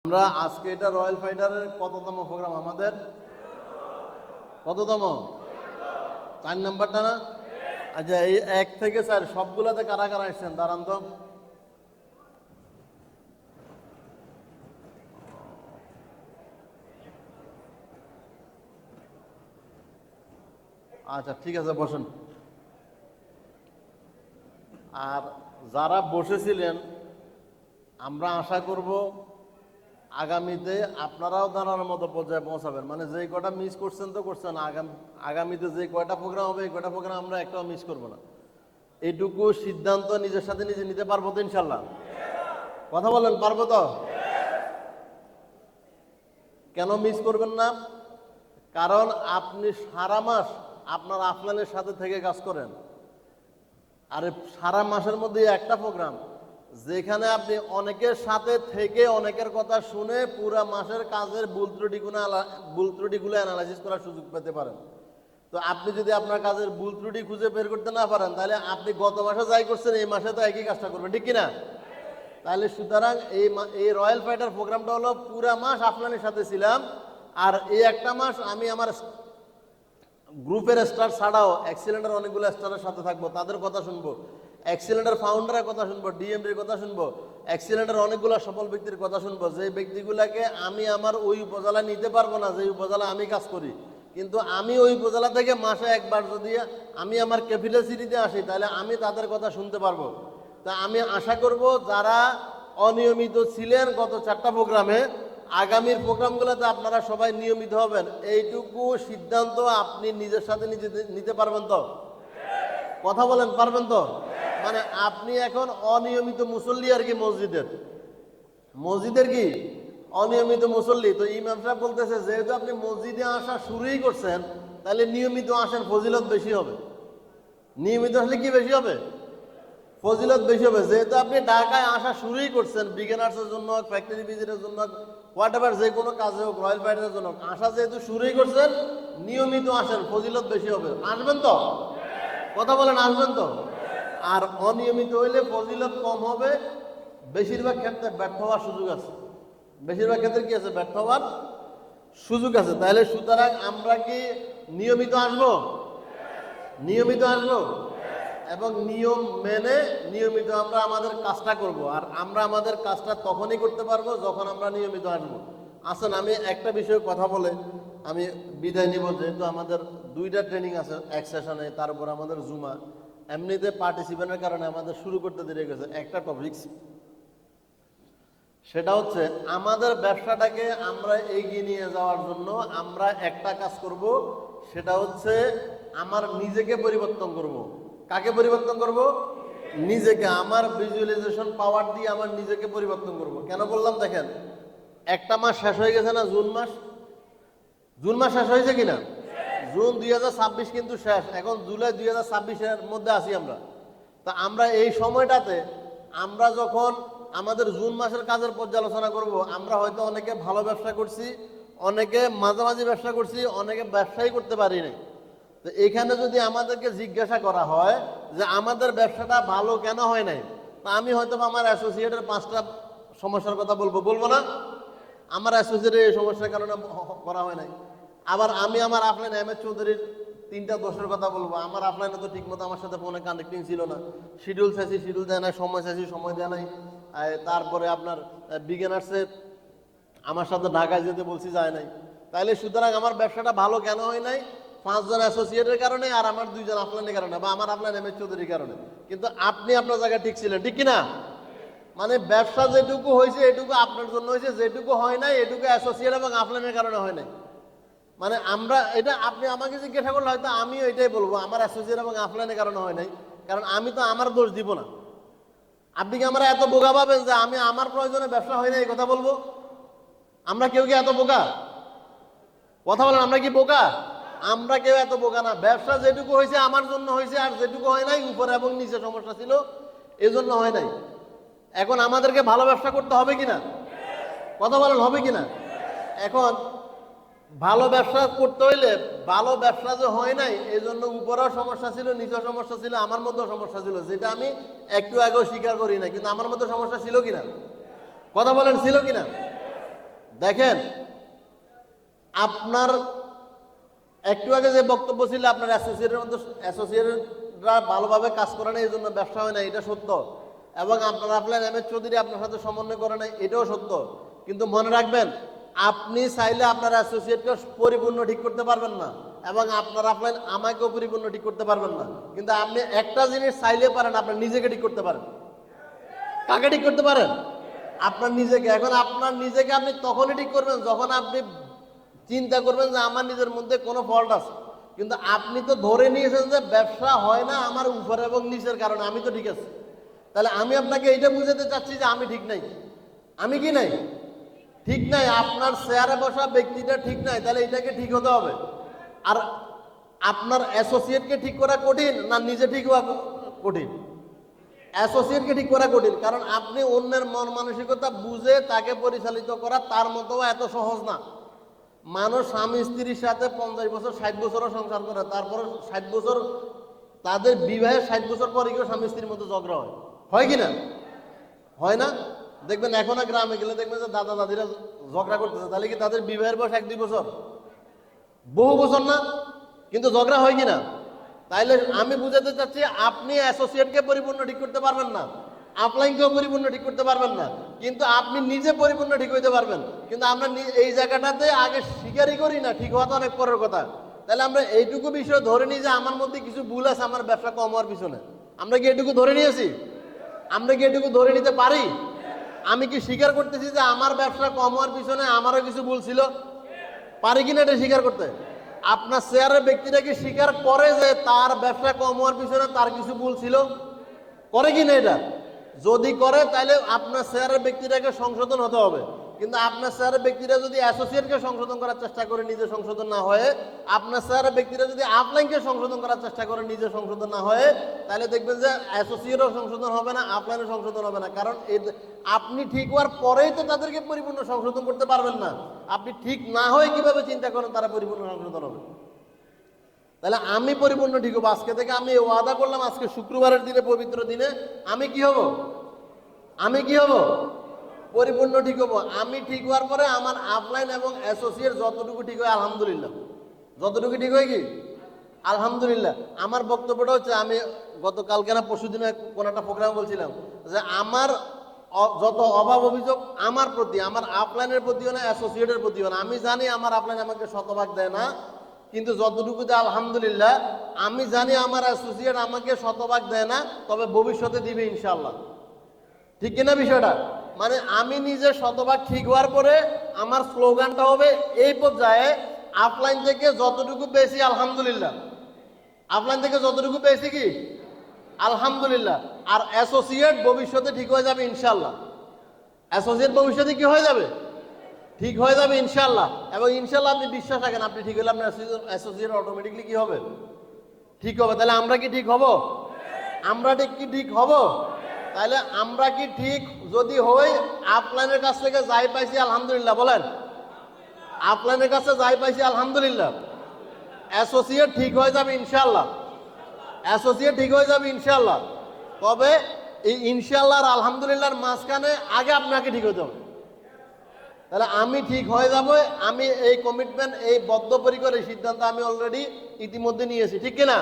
আমরা আজকে এটা রয়্যাল ফাইটারের কততম প্রোগ্রাম আমাদের? কততম? 4 নাম্বারটা না? আচ্ছা, এই 1 থেকে 4 সবগুলাতে কারা কারা এসেছেন? দাঁড়ান তো। আচ্ছা, ঠিক আছে, বসেন। আর যারা বসেছিলেন, আমরা আশা করব আগামীতে আপনারাও দাঁড়ানোর মতো পর্যায়ে পৌঁছাবেন। মানে যে কটা মিস করছেন তো করছেন, আগামীতে যে কয়টা প্রোগ্রাম হবে এই কয়টা প্রোগ্রাম আমরা একটাও মিস করব না। এইটুকু সিদ্ধান্ত নিজের সাথে নিজে নিতে পারবো তো ইনশাল্লাহ? কথা বলেন, পারবো তো? কেন মিস করবেন না? কারণ আপনি সারা মাস আপনার আফলানের সাথে থেকে কাজ করেন, আর সারা মাসের মধ্যে একটা প্রোগ্রাম যেখানে আপনি অনেকের সাথে থেকে অনেকের কথা শুনে পুরা মাসের কাজের ভুল ত্রুটিগুলো অ্যানালাইসিস করার সুযোগ পেতে পারেন। তো আপনি যদি আপনার কাজের ভুল ত্রুটি খুঁজে বের করতে না পারেন, তাহলে আপনি গত মাসে যাই করছেন এই মাসে তো একই কাজটা করবেন, ঠিক কিনা? তাহলে সুতরাং এই রয়্যাল ফাইটার প্রোগ্রামটা হলো পুরা মাস আফলানের সাথে ছিলাম, আর এই একটা মাস আমি আমার গ্রুপের স্টার ছাড়াও এক্সিলেন্টের অনেকগুলো স্টারের সাথে থাকবো, তাদের কথা শুনবো, এক্সিলেন্টের ফাউন্ডারের কথা শুনবো, ডিএমডির কথা শুনবো, এক্সিলেন্টের অনেকগুলো সফল ব্যক্তির কথা শুনবো, যে ব্যক্তিগুলোকে আমি আমার ওই উপজেলা নিতে পারবো না, যে উপজেলা আমি কাজ করি, কিন্তু আমি ওই উপজেলা থেকে মাসে একবার যদি আমি আমার ক্যাপিটাল সিটিতে আসি, তাহলে আমি তাদের কথা শুনতে পারবো। তা আমি আশা করব যারা অনিয়মিত ছিলেন গত 4টা প্রোগ্রামে, আগামীর প্রোগ্রামগুলোতে আপনারা সবাই নিয়মিত হবেন, এইটুকু সিদ্ধান্ত আপনি নিজের সাথে নিজে নিতে পারবেন তো? কথা বলেন, পারবেন তো? মানে আপনি এখন অনিয়মিত মুসল্লি আর কি, মসজিদের কি অনিয়মিত মুসল্লি। তো ইমাম সাহেব বলতেছে যেহেতু আপনি মসজিদে আসা শুরুই করছেন, তাহলে নিয়মিত আসেন, ফজিলত বেশি হবে। নিয়মিত আসলে কি বেশি হবে? ফজিলত বেশি হবে। যেহেতু আপনি ঢাকায় আসা শুরুই করছেন, বিগিনার্সের জন্য, ফ্যাক্টরি ভিজিটের জন্য, হোয়াট এভার, যে কোনো কাজে হোক, রয়্যাল ফাইটারের জন্য আসা যেহেতু শুরুই করছেন, নিয়মিত আসেন, ফজিলত বেশি হবে। আসবেন তো? কথা বলেন, আসবেন তো? আর অনিয়মিত হইলে ফজিলত কম হবে, বেশিরভাগ ক্ষেত্রে ব্যর্থ হওয়ার সুযোগ আছে। বেশিরভাগ ক্ষেত্রে কি আছে? ব্যর্থ হওয়ার সুযোগ আছে। তাহলে সুতরাং আমরা কি নিয়মিত আসবো? নিয়মিত আসবো এবং নিয়ম মেনে নিয়মিত আমরা আমাদের কাজটা করব। আর আমরা আমাদের কাজটা তখনই করতে পারবো যখন আমরা নিয়মিত আসবো। আসেন, আমি একটা বিষয়ে কথা বলে আমি বিদায় নিব। যেহেতু আমাদের 2টা ট্রেনিং আছে এক সেশনে, তারপর আমাদের জুমা, এমনিতে পার্টিসিপেন্টের কারণে আমাদের শুরু করতে দেরি গেছে। একটা টপিকস, সেটা হচ্ছে আমাদের ব্যবসাটাকে আমরা এগিয়ে নিয়ে যাওয়ার জন্য আমরা একটা কাজ করব, সেটা হচ্ছে আমার নিজেকে পরিবর্তন করব। কাকে পরিবর্তন করব? নিজেকে। আমার ভিজুয়ালাইজেশন পাওয়ার দিয়ে আমার নিজেকে পরিবর্তন করব। কেন বললাম দেখেন, একটা মাস শেষ হয়ে গেছে না? জুন মাস শেষ হয়েছে কিনা? জুন 2026 কিন্তু শেষ, এখন জুলাই 2026-এর মধ্যে আছি আমরা। তা আমরা এই সময়টাতে আমরা যখন আমাদের জুন মাসের কাজের পর্যালোচনা করব, আমরা হয়তো অনেকে ভালো ব্যবসা করছি, অনেকে মাঝামাঝি ব্যবসা করছি, অনেকে ব্যবসাই করতে পারি নাই। তো এখানে যদি আমাদেরকে জিজ্ঞাসা করা হয় যে আমাদের ব্যবসাটা ভালো কেন হয় নাই, তা আমি হয়তো আমার অ্যাসোসিয়েটের 5টা সমস্যার কথা বলবো না? আমার অ্যাসোসিয়েটের এই সমস্যার কারণে করা হয় নাই। আবার আমি আমার আফলাইন এম.এস. চৌধুরীর 3টা দোষের কথা বলবো। আমার আফলাইনে তো ঠিকমতো আমার সাথে ফোনে কানেক্টিং ছিল না, শিডিউল চাইছি শিডিউল দেয় নাই, সময় চাইছি সময় দেয় নাই। তারপরে আপনার বিগিনার্সে আমার সাথে ঢাকায় যেতে বলছি, যায় নাই। তাইলে সুতরাং আমার ব্যবসাটা ভালো কেন হয় নাই? 5 জন অ্যাসোসিয়েটের কারণে, আর আমার 2 জন আফলাইনের কারণে, বা আমার আফলাইন এম.এস. চৌধুরীর কারণে। কিন্তু আপনি আপনার জায়গায় ঠিক ছিলেন, ঠিক কিনা? মানে ব্যবসা যেটুকু হয়েছে এটুকু আপনার জন্য হয়েছে, যেটুকু হয় নাই এটুকু অ্যাসোসিয়েট এবং আফলাইনের কারণে হয় নাই। মানে আমরা এটা, আপনি আমাকে জিজ্ঞাসা করলে হয়তো আমিও এটাই বলবো, আমার অ্যাসোসিয়েট এবং আফলাইনের কারণে হয় নাই। কারণ আমি তো আমার দোষ দিব না। আপনি কি আমরা এত বোকা পাবেন যে আমি আমার প্রয়োজনে ব্যবসা হয় না এই কথা বলবো? আমরা কেউ কি এত বোকা? কথা বলেন, আমরা কি বোকা? আমরা কেউ এত বোকা না। ব্যবসা যেটুকু হয়েছে আমার জন্য হয়েছে, আর যেটুকু হয় নাই উপরে এবং নিচে সমস্যা ছিল, এজন্য হয় নাই। এখন আমাদেরকে ভালো ব্যবসা করতে হবে কিনা? কথা বলেন, হবে কিনা? এখন ভালো ব্যবসা করতে হইলে, ভালো ব্যবসা যে হয় নাই এই জন্য উপরেও সমস্যা ছিল, নিচেও সমস্যা ছিল, আমার মধ্যেও সমস্যা ছিল, যেটা আমি একটু আগেও স্বীকার করি না। কিন্তু আমার মধ্যে সমস্যা ছিল কিনা? কথা বলেন, ছিল কিনা? দেখেন আপনার একটু আগে যে বক্তব্য ছিল আপনার অ্যাসোসিয়েটের মধ্যে অ্যাসোসিয়েটরা ভালোভাবে কাজ করে না এই জন্য ব্যবসা হয় না, এটা সত্য। এবং আপনার আপনার এম এস চৌধুরী আপনার সাথে সমন্বয় করে না, এটাও সত্য। কিন্তু মনে রাখবেন আপনি চাইলে আপনার অ্যাসোসিয়েটকে পরিপূর্ণ ঠিক করতে পারবেন না, এবং আপনার আপনার আমাকেও পরিপূর্ণ ঠিক করতে পারবেন না। কিন্তু আপনি একটা জিনিস চাইলে পারেন, আপনার নিজেকে ঠিক করতে পারেন। কাকে ঠিক করতে পারেন? আপনার নিজেকে। এখন আপনার নিজেকে আপনি তখনই ঠিক করবেন যখন আপনি চিন্তা করবেন যে আমার নিজের মধ্যে কোনো ফল্ট আছে। কিন্তু আপনি তো ধরে নিয়েছেন যে ব্যবসা হয় না আমার উপর এবং নিচের কারণে, আমি তো ঠিক আছে। তাহলে আমি আপনাকে এইটা বুঝাতে চাচ্ছি যে আমি ঠিক নাই। আমি কি নাই? ঠিক নাই। আপনার চেয়ারে বসা ব্যক্তিটা ঠিক নাই, তাহলে এটাকে ঠিক হতে হবে। আর আপনার অ্যাসোসিয়েটকে ঠিক করা কঠিন না নিজে ঠিক হওয়া কঠিন? অ্যাসোসিয়েটকে ঠিক করা কঠিন, কারণ আপনি অন্যের মন মানসিকতা বুঝে তাকে পরিচালিত করা তার মতো এত সহজ না। মানুষ স্বামী স্ত্রীর সাথে 50 বছর 60 বছরও সংসার করে, তারপরে 60 বছর তাদের বিবাহের 60 বছর পরে গিয়ে স্বামী স্ত্রীর মধ্যে ঝগড়া হয়। হয় কি না? হয় না? দেখবেন এখন গ্রামে গেলে দেখবেন যে দাদা দাদিরা ঝগড়া করতেছে, তাহলে কি তাদের বিবাহের বয়স 1-2 বছর? বহু বছর না? কিন্তু ঝগড়া হয় কি না? তাইলে আমি বুঝাতে চাচ্ছি আপনি অ্যাসোসিয়েটকে পরিপূর্ণ ঠিক করতে পারবেন না, আপলাইনকেও পরিপূর্ণ ঠিক করতে পারবেন না, কিন্তু আপনি নিজে পরিপূর্ণ ঠিক হইতে পারবেন। কিন্তু আমরা এই জায়গাটাতে আগে স্বীকারই করি না, ঠিক হওয়া তো অনেক পরের কথা। তাহলে আমরা এইটুকু বিষয় ধরে নিই যে আমার মধ্যে কিছু ভুল আছে আমার ব্যবসা কম হওয়ার পিছনে। আমরা কি এটুকু ধরে নিয়েছি? আমরা কি এটুকু ধরে নিতে পারি? আমি কি স্বীকার করতেছি যে আমার ব্যবসা কম হওয়ার পিছনে আমারও কিছু ভুল ছিল? পারি কিনা এটা স্বীকার করতে? আপনার শেয়ারের ব্যক্তিটা কি স্বীকার করে যে তার ব্যবসা কম হওয়ার পিছনে তার কিছু ভুল ছিল? করে কিনা এটা? যদি করে তাহলে আপনার শেয়ারের ব্যক্তিটাকে সংশোধন হতে হবে। কিন্তু আপনার শেয়ারের ব্যক্তিরা যদি অ্যাসোসিয়েটকে সংশোধন করার চেষ্টা করে নিজে সংশোধন না হয়ে, আপনার শেয়ারের ব্যক্তিরা যদি আপলাইনকে সংশোধন করার চেষ্টা করে নিজে সংশোধন না হয়ে, তাহলে দেখবেন যে অ্যাসোসিয়েটও সংশোধন হবে না, আপলাইনও সংশোধন হবে না। কারণ আপনি ঠিক হওয়ার পরেই তো তাদেরকে পরিপূর্ণ সংশোধন করতে পারবেন না। আপনি ঠিক না হয়ে কিভাবে চিন্তা করেন তারা পরিপূর্ণ সংশোধন হবে? তাহলে আমি পরিপূর্ণ ঠিক হবো। আজকে থেকে আমি ওয়াদা করলাম, আজকে শুক্রবারের দিনে, পবিত্র দিনে আমি কি হব? আমি কি হব? পরিপূর্ণ ঠিক হবো। আমি ঠিক হওয়ার পরে আমার আপলাইন এবং অ্যাসোসিয়েট যতটুকু ঠিক হয় আলহামদুলিল্লাহ, যতটুকু ঠিক হয় কি আলহামদুলিল্লাহ। আমার বক্তব্যটা হচ্ছে, আমি গতকালকে না পরশু দিনে কোনো একটা প্রোগ্রাম বলছিলাম যে আমার যত অভাব অভিযোগ আমার প্রতি, আমার আপলাইনের প্রতিও না, অ্যাসোসিয়েটের প্রতিও না। আমি জানি আমার আপলাইন আমাকে শতভাগ দেয় না, কিন্তু যতটুকু দেয় আলহামদুলিল্লাহ। আমি জানি আমার অ্যাসোসিয়েট আমাকে শতভাগ দেয় না, তবে ভবিষ্যতে দিবে ইনশাল্লাহ। ঠিক কিনা বিষয়টা? মানে আমি নিজে শতভাগ ঠিক হওয়ার পরে আমার স্লোগানটা হবে এই পর্যায়ে, আপলাইন থেকে যতটুকু পেয়েছি আলহামদুলিল্লাহ, আপলাইন থেকে যতটুকু পেয়েছি কি আলহামদুলিল্লাহ। আর অ্যাসোসিয়েট ভবিষ্যতে ঠিক হয়ে যাবে ইনশাল্লাহ। অ্যাসোসিয়েট ভবিষ্যতে কি হয়ে যাবে? ঠিক হয়ে যাবে ইনশাল্লাহ। এবং ইনশাল্লাহ আপনি বিশ্বাস রাখেন, আপনি ঠিক হলে আপনার অ্যাসোসিয়েট অটোমেটিকলি কি হবে? ঠিক হবে। তাহলে আমরা কি ঠিক হব? আমরা ঠিক হব? তাহলে আমরা কি ঠিক যদি হই, আপলাইনের কাছ থেকে যাই পাইছি আলহামদুলিল্লাহ বলেন, আপলাইনের কাছে যাই পাইছি আলহামদুলিল্লাহ। অ্যাসোসিয়েট ঠিক হয়ে যাবে ইনশাল্লাহ, অ্যাসোসিয়েট ঠিক হয়ে যাবে ইনশাল্লাহ। তবে এই ইনশাল্লাহ আর আলহামদুলিল্লাহর মাঝখানে আগে আপনাকে ঠিক হতে হবে। তাহলে আমি ঠিক হয়ে যাব, আমি এই কমিটমেন্ট, এই বদ্ধপরিকর এই সিদ্ধান্ত আমি অলরেডি ইতিমধ্যে নিয়েছি, ঠিক কিনা?